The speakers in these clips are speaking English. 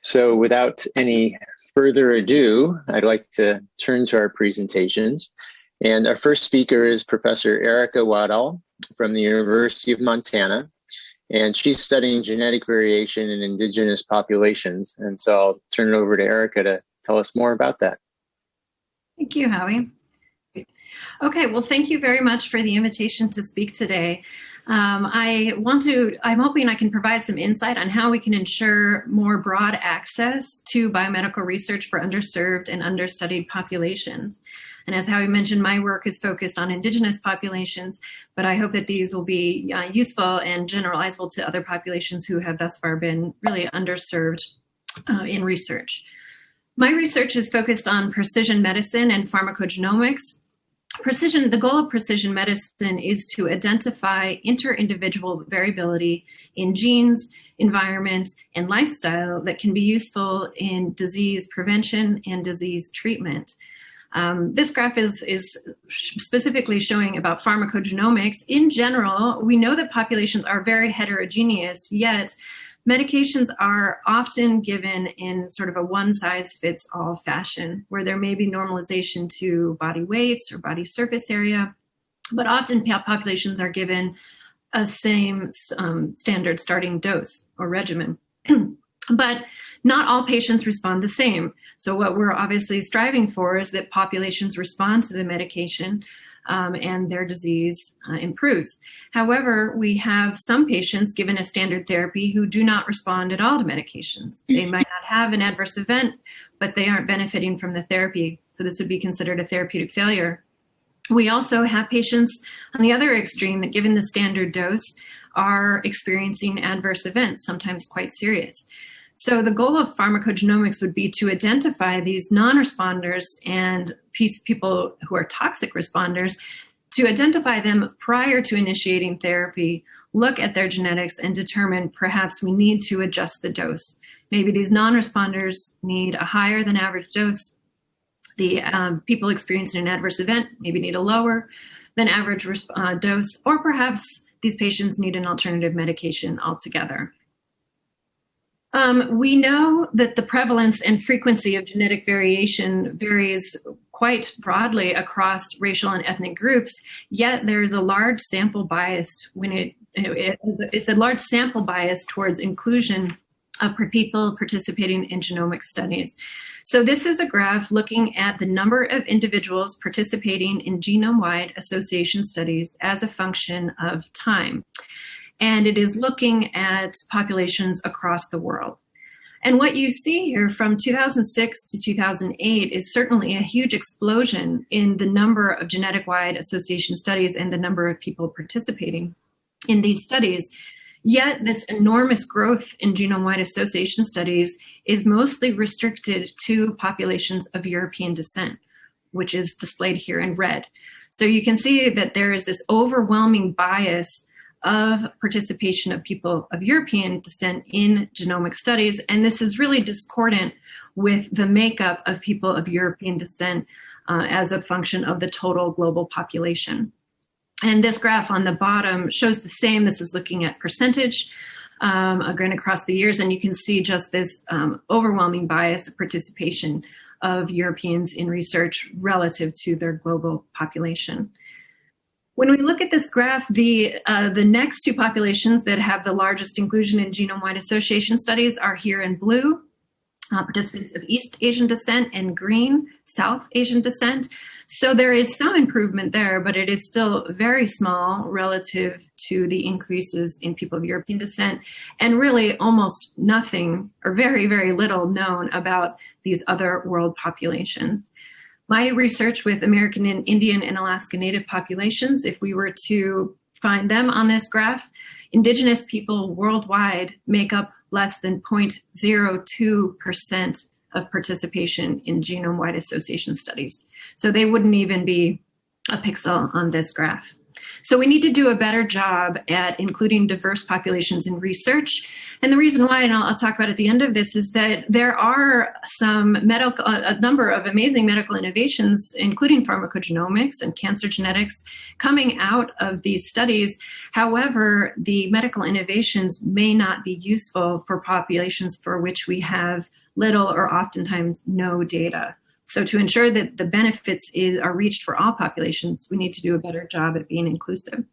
So without any further ado, I'd like to turn to our presentations. And our first speaker is Professor Erica Woodahl from the University of Montana. And she's studying genetic variation in indigenous populations. And so I'll turn it over to Erica to tell us more about that. Thank you, Howie. Okay, well, thank you very much for the invitation to speak today. I'm hoping I can provide some insight on how we can ensure more broad access to biomedical research for underserved and understudied populations. And as Howie mentioned, my work is focused on indigenous populations, but I hope that these will be useful and generalizable to other populations who have thus far been really underserved in research. My research is focused on precision medicine and pharmacogenomics. The goal of precision medicine is to identify inter-individual variability in genes, environment, and lifestyle that can be useful in disease prevention and disease treatment. This graph is specifically showing about pharmacogenomics. In general, we know that populations are very heterogeneous, yet medications are often given in sort of a one-size-fits-all fashion, where there may be normalization to body weights or body surface area, but often populations are given a same standard starting dose or regimen. But not all patients respond the same. So what we're obviously striving for is that populations respond to the medication and their disease improves. However, we have some patients given a standard therapy who do not respond at all to medications. They might not have an adverse event, but they aren't benefiting from the therapy. So this would be considered a therapeutic failure. We also have patients on the other extreme that, given the standard dose, are experiencing adverse events, sometimes quite serious. So the goal of pharmacogenomics would be to identify these non-responders and people who are toxic responders, to identify them prior to initiating therapy, look at their genetics, and determine perhaps we need to adjust the dose. Maybe these non-responders need a higher than average dose. The people experiencing an adverse event maybe need a lower than average dose, or perhaps these patients need an alternative medication altogether. We know that the prevalence and frequency of genetic variation varies quite broadly across racial and ethnic groups, yet there's a large sample bias when it's a large sample bias towards inclusion of people participating in genomic studies. So this is a graph looking at the number of individuals participating in genome-wide association studies as a function of time. And it is looking at populations across the world. And what you see here from 2006 to 2008 is certainly a huge explosion in the number of genetic-wide association studies and the number of people participating in these studies. Yet this enormous growth in genome-wide association studies is mostly restricted to populations of European descent, which is displayed here in red. So you can see that there is this overwhelming bias of participation of people of European descent in genomic studies, and this is really discordant with the makeup of people of European descent as a function of the total global population. And this graph on the bottom shows the same. This is looking at percentage again across the years, and you can see just this overwhelming bias of participation of Europeans in research relative to their global population. When we look at this graph, the next two populations that have the largest inclusion in genome-wide association studies are here in blue, participants of East Asian descent, and green, South Asian descent. So there is some improvement there, but it is still very small relative to the increases in people of European descent, and really almost nothing or very, very little known about these other world populations. My research with American and Indian and Alaska Native populations, if we were to find them on this graph, indigenous people worldwide make up less than 0.02% of participation in genome-wide association studies. So they wouldn't even be a pixel on this graph. So we need to do a better job at including diverse populations in research. And the reason why, and I'll talk about at the end of this, is that there are a number of amazing medical innovations, including pharmacogenomics and cancer genetics, coming out of these studies. However, the medical innovations may not be useful for populations for which we have little or oftentimes no data. So to ensure that the benefits are reached for all populations, we need to do a better job at being inclusive.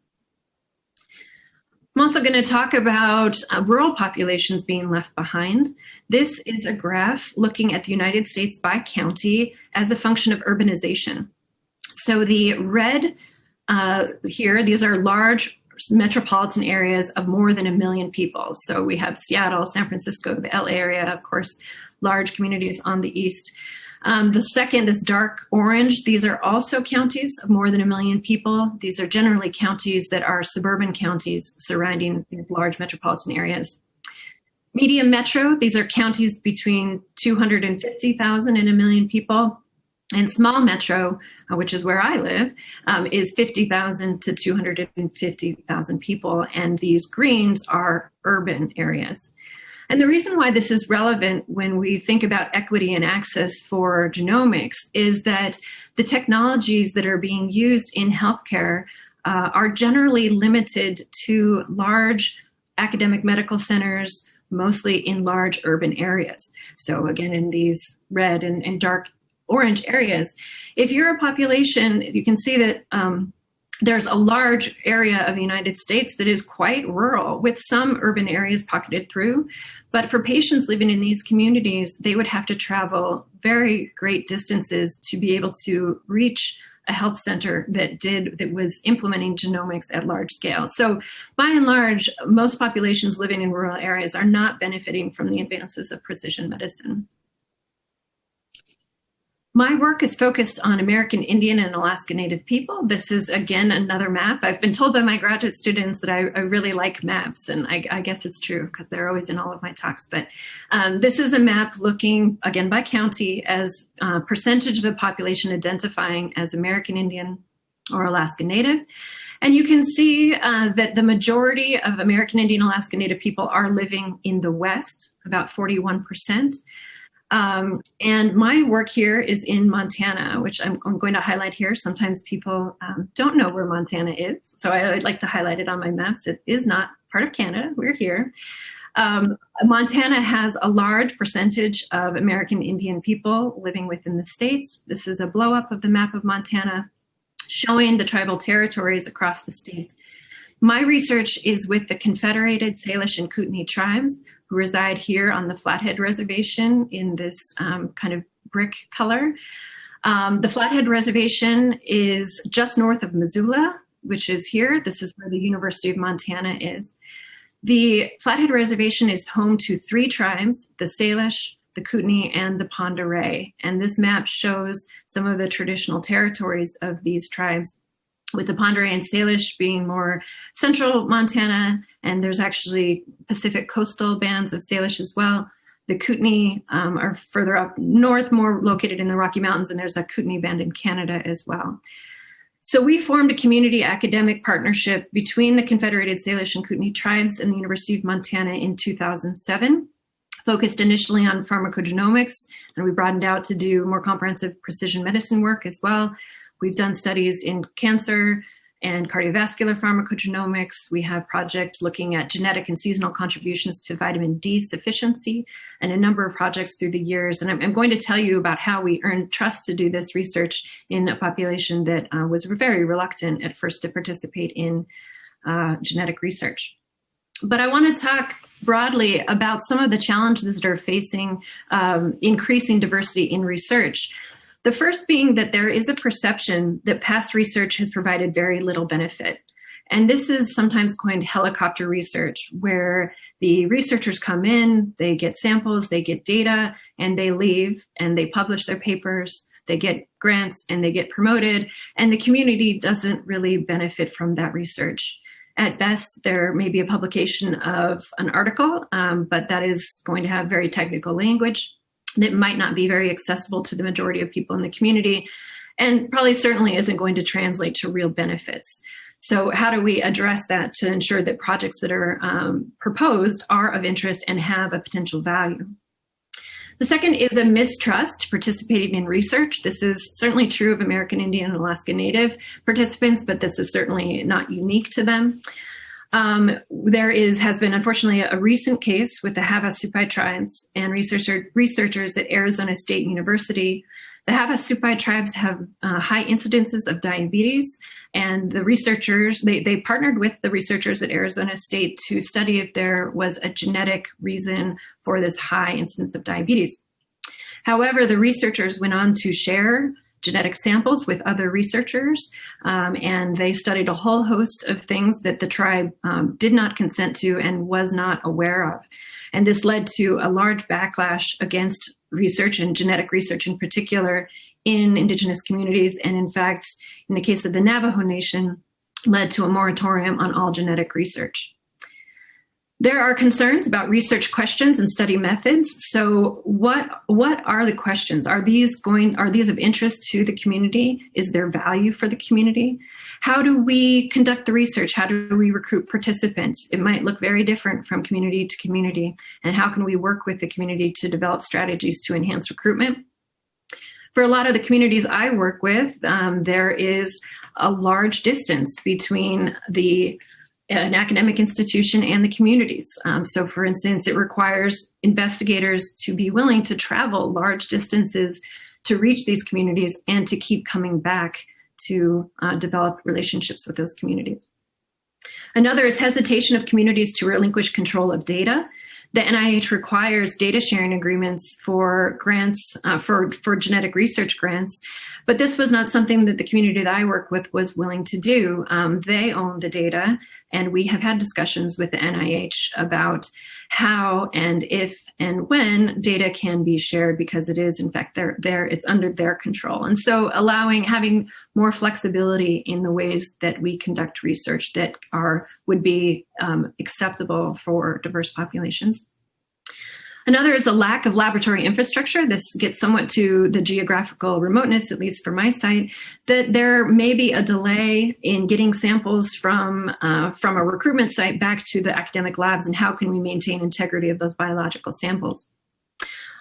I'm also going to talk about rural populations being left behind. This is a graph looking at the United States by county as a function of urbanization. So the red here, these are large metropolitan areas of more than 1 million people. So we have Seattle, San Francisco, the LA area, of course, large communities on the east. The second, this dark orange, these are also counties of more than 1 million people. These are generally counties that are suburban counties surrounding these large metropolitan areas. Medium metro, these are counties between 250,000 and 1 million people. And small metro, which is where I live, is 50,000 to 250,000 people. And these greens are urban areas. And the reason why this is relevant when we think about equity and access for genomics is that the technologies that are being used in healthcare are generally limited to large academic medical centers, mostly in large urban areas. So again, in these red and dark orange areas, if you're a population, you can see that there's a large area of the United States that is quite rural, with some urban areas pocketed through. But for patients living in these communities, they would have to travel very great distances to be able to reach a health center that was implementing genomics at large scale. So by and large, most populations living in rural areas are not benefiting from the advances of precision medicine. My work is focused on American Indian and Alaska Native people. This is, again, another map. I've been told by my graduate students that I really like maps, and I guess it's true because they're always in all of my talks. But this is a map looking, again, by county as percentage of the population identifying as American Indian or Alaska Native. And you can see that the majority of American Indian Alaska Native people are living in the West, about 41%. And my work here is in Montana, which I'm going to highlight here. Sometimes people don't know where Montana is, so I'd like to highlight it on my maps. It is not part of Canada. We're here. Montana has a large percentage of American Indian people living within the states. This is a blow up of the map of Montana, showing the tribal territories across the state. My research is with the Confederated Salish and Kootenai tribes, who reside here on the Flathead Reservation in this kind of brick color. The Flathead Reservation is just north of Missoula, which is here. This is where the University of Montana is. The Flathead Reservation is home to 3 tribes, the Salish, the Kootenai, and the Pend Oreille. And this map shows some of the traditional territories of these tribes, with the Pend Oreille and Salish being more central Montana, and there's actually Pacific coastal bands of Salish as well. The Kootenai are further up north, more located in the Rocky Mountains, and there's a Kootenai band in Canada as well. So we formed a community academic partnership between the Confederated Salish and Kootenai tribes and the University of Montana in 2007, focused initially on pharmacogenomics, and we broadened out to do more comprehensive precision medicine work as well. We've done studies in cancer and cardiovascular pharmacogenomics. We have projects looking at genetic and seasonal contributions to vitamin D sufficiency, and a number of projects through the years. And I'm going to tell you about how we earned trust to do this research in a population that was very reluctant at first to participate in genetic research. But I want to talk broadly about some of the challenges that are facing increasing diversity in research. The first being that there is a perception that past research has provided very little benefit. And this is sometimes coined helicopter research, where the researchers come in, they get samples, they get data, and they leave, and they publish their papers, they get grants, and they get promoted, and the community doesn't really benefit from that research. At best, there may be a publication of an article, but that is going to have very technical language that might not be very accessible to the majority of people in the community, and probably certainly isn't going to translate to real benefits. So how do we address that to ensure that projects that are proposed are of interest and have a potential value? The second is a mistrust participating in research. This is certainly true of American Indian and Alaska Native participants, but this is certainly not unique to them. Has been, unfortunately, a recent case with the Havasupai tribes and researchers at Arizona State University. The Havasupai tribes have high incidences of diabetes, and the researchers, they partnered with the researchers at Arizona State to study if there was a genetic reason for this high incidence of diabetes. However, the researchers went on to share genetic samples with other researchers, and they studied a whole host of things that the tribe did not consent to and was not aware of. And this led to a large backlash against research and genetic research in particular in Indigenous communities. And in fact, in the case of the Navajo Nation, led to a moratorium on all genetic research. There are concerns about research questions and study methods. So what are the questions? Are these of interest to the community? Is there value for the community? How do we conduct the research? How do we recruit participants? It might look very different from community to community. And how can we work with the community to develop strategies to enhance recruitment? For a lot of the communities I work with, there is a large distance between an academic institution and the communities. So for instance, it requires investigators to be willing to travel large distances to reach these communities and to keep coming back to develop relationships with those communities. Another is hesitation of communities to relinquish control of data. The NIH requires data sharing agreements for grants, for genetic research grants, but this was not something that the community that I work with was willing to do. They own the data, and we have had discussions with the NIH about how and if and when data can be shared, because it is, in fact, it's under their control. And so having more flexibility in the ways that we conduct research that would be acceptable for diverse populations. Another is a lack of laboratory infrastructure. This gets somewhat to the geographical remoteness, at least for my site, that there may be a delay in getting samples from a recruitment site back to the academic labs, and how can we maintain integrity of those biological samples.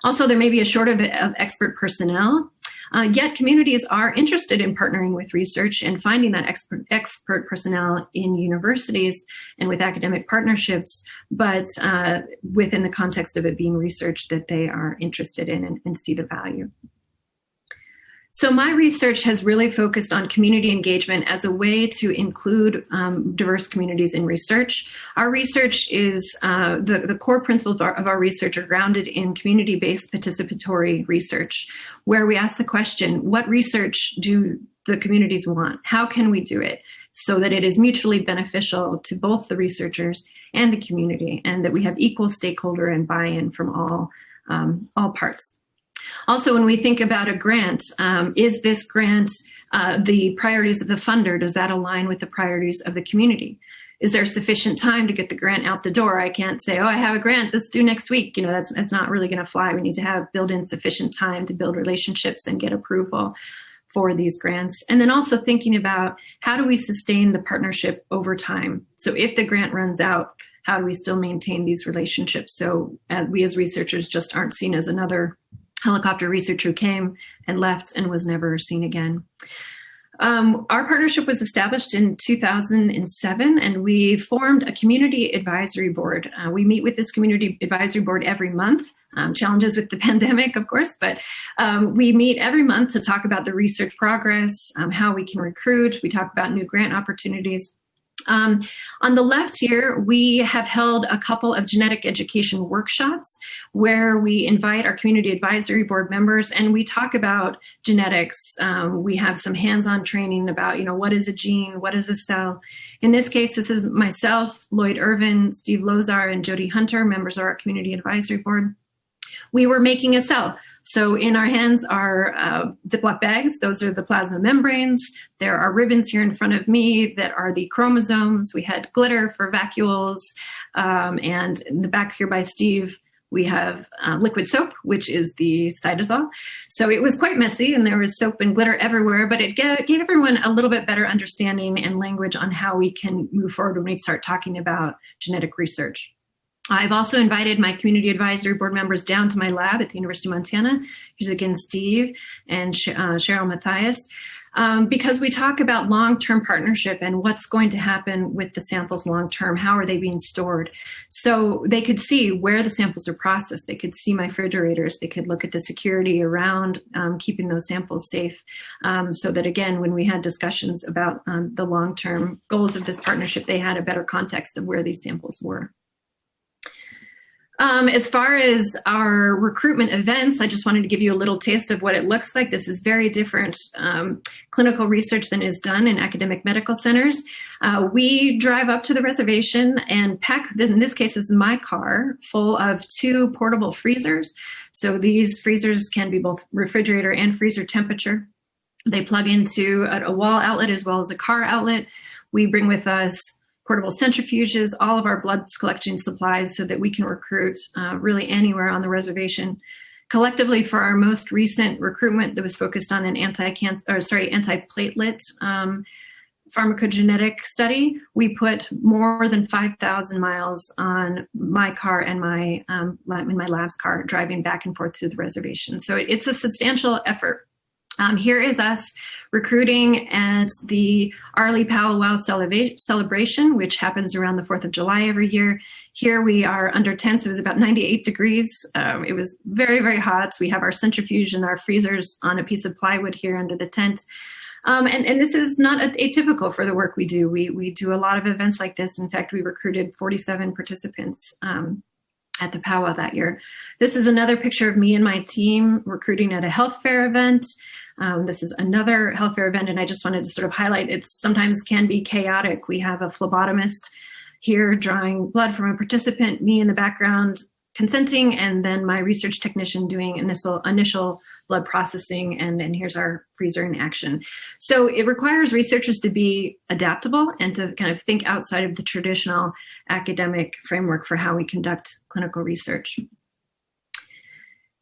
Also, there may be a shortage of expert personnel, yet communities are interested in partnering with research and finding that expert personnel in universities and with academic partnerships, but within the context of it being research that they are interested in and see the value. So my research has really focused on community engagement as a way to include diverse communities in research. Our research is, the core principles of our research are grounded in community-based participatory research, where we ask the question, what research do the communities want? How can we do it so that it is mutually beneficial to both the researchers and the community, and that we have equal stakeholder and buy-in from all parts? Also, when we think about a grant, is this grant the priorities of the funder? Does that align with the priorities of the community? Is there sufficient time to get the grant out the door? I can't say, oh, I have a grant that's due next week. That's not really going to fly. We need to build in sufficient time to build relationships and get approval for these grants. And then also thinking about, how do we sustain the partnership over time? So if the grant runs out, how do we still maintain these relationships so we as researchers just aren't seen as another helicopter researcher who came and left and was never seen again. Our partnership was established in 2007, and we formed a community advisory board. We meet with this community advisory board every month. Challenges with the pandemic, of course, but we meet every month to talk about the research progress, how we can recruit. We talk about new grant opportunities. On the left here, we have held a couple of genetic education workshops where we invite our community advisory board members and we talk about genetics. We have some hands-on training about, what is a gene, what is a cell. In this case, this is myself, Lloyd Irvin, Steve Lozar, and Jody Hunter, members of our community advisory board. We were making a cell. So in our hands are Ziploc bags. Those are the plasma membranes. There are ribbons here in front of me that are the chromosomes. We had glitter for vacuoles. And in the back here by Steve We have liquid soap, which is the cytosol. So it was quite messy, and there was soap and glitter everywhere, but it gave everyone a little bit better understanding and language on how we can move forward when we start talking about genetic research. I've also invited my community advisory board members down to my lab at the University of Montana. Here's again Steve and Cheryl Matthias, because we talk about long-term partnership and what's going to happen with the samples long-term. How are they being stored? So they could see where the samples are processed. They could see my refrigerators. They could look at the security around keeping those samples safe, so that, again, when we had discussions about the long-term goals of this partnership, they had a better context of where these samples were. As far as our recruitment events, I just wanted to give you a little taste of what it looks like. This is very different clinical research than is done in academic medical centers. We drive up to the reservation and pack, in this case, this is my car, full of 2 portable freezers. So these freezers can be both refrigerator and freezer temperature. They plug into a wall outlet as well as a car outlet. We bring with us portable centrifuges, all of our blood collection supplies, so that we can recruit really anywhere on the reservation. Collectively, for our most recent recruitment that was focused on an anti-platelet pharmacogenetic study, we put more than 5,000 miles on my car and my in my lab's car, driving back and forth to the reservation. So it's a substantial effort. Here is us recruiting at the Arley Powwow celebration, which happens around the 4th of July every year. Here we are under tents. It was about 98 degrees. It was very, very hot. We have our centrifuge and our freezers on a piece of plywood here under the tent. And this is not atypical for the work we do. We do a lot of events like this. In fact, we recruited 47 participants at the powwow that year. This is another picture of me and my team recruiting at a health fair event. This is another health fair event, and I just wanted to sort of highlight it sometimes can be chaotic. We have a phlebotomist here drawing blood from a participant, me in the background consenting, and then my research technician doing initial blood processing, and here's our freezer in action. So it requires researchers to be adaptable and to kind of think outside of the traditional academic framework for how we conduct clinical research.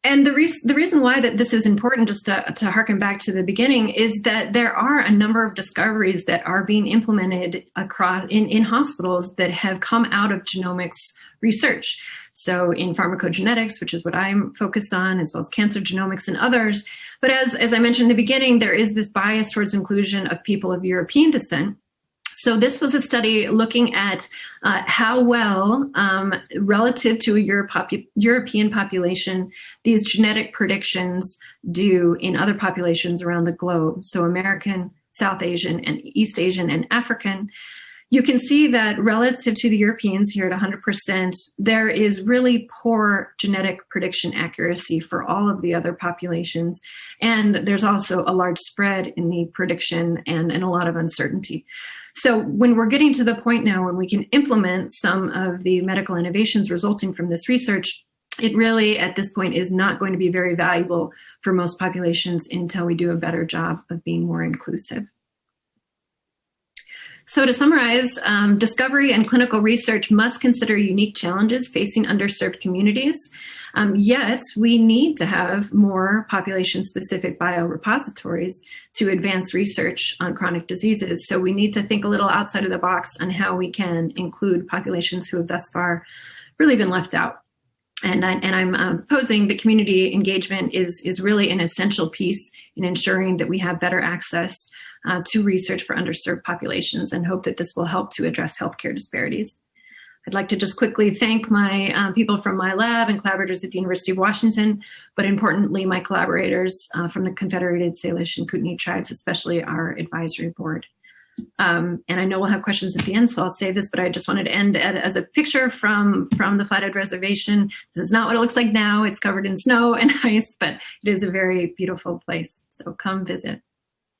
And the reason why that this is important, just to harken back to the beginning, is that there are a number of discoveries that are being implemented across in hospitals that have come out of genomics research. So in pharmacogenetics, which is what I'm focused on, as well as cancer genomics and others. But as I mentioned in the beginning, there is this bias towards inclusion of people of European descent. So this was a study looking at how well, relative to a European population, these genetic predictions do in other populations around the globe. So American, South Asian, and East Asian, and African. You can see that relative to the Europeans here at 100%, there is really poor genetic prediction accuracy for all of the other populations. And there's also a large spread in the prediction and a lot of uncertainty. So when we're getting to the point now when we can implement some of the medical innovations resulting from this research, it really, at this point, is not going to be very valuable for most populations until we do a better job of being more inclusive. So to summarize, discovery and clinical research must consider unique challenges facing underserved communities. Yet we need to have more population-specific biorepositories to advance research on chronic diseases. So we need to think a little outside of the box on how we can include populations who have thus far really been left out. And I'm posing that community engagement is really an essential piece in ensuring that we have better access to research for underserved populations, and hope that this will help to address healthcare disparities. I'd like to just quickly thank my people from my lab and collaborators at the University of Washington, but importantly, my collaborators from the Confederated Salish and Kootenai tribes, especially our advisory board. And I know we'll have questions at the end, so I'll save this, but I just wanted to end as a picture from the Flathead Reservation. This is not what it looks like now. It's covered in snow and ice, but it is a very beautiful place, so come visit.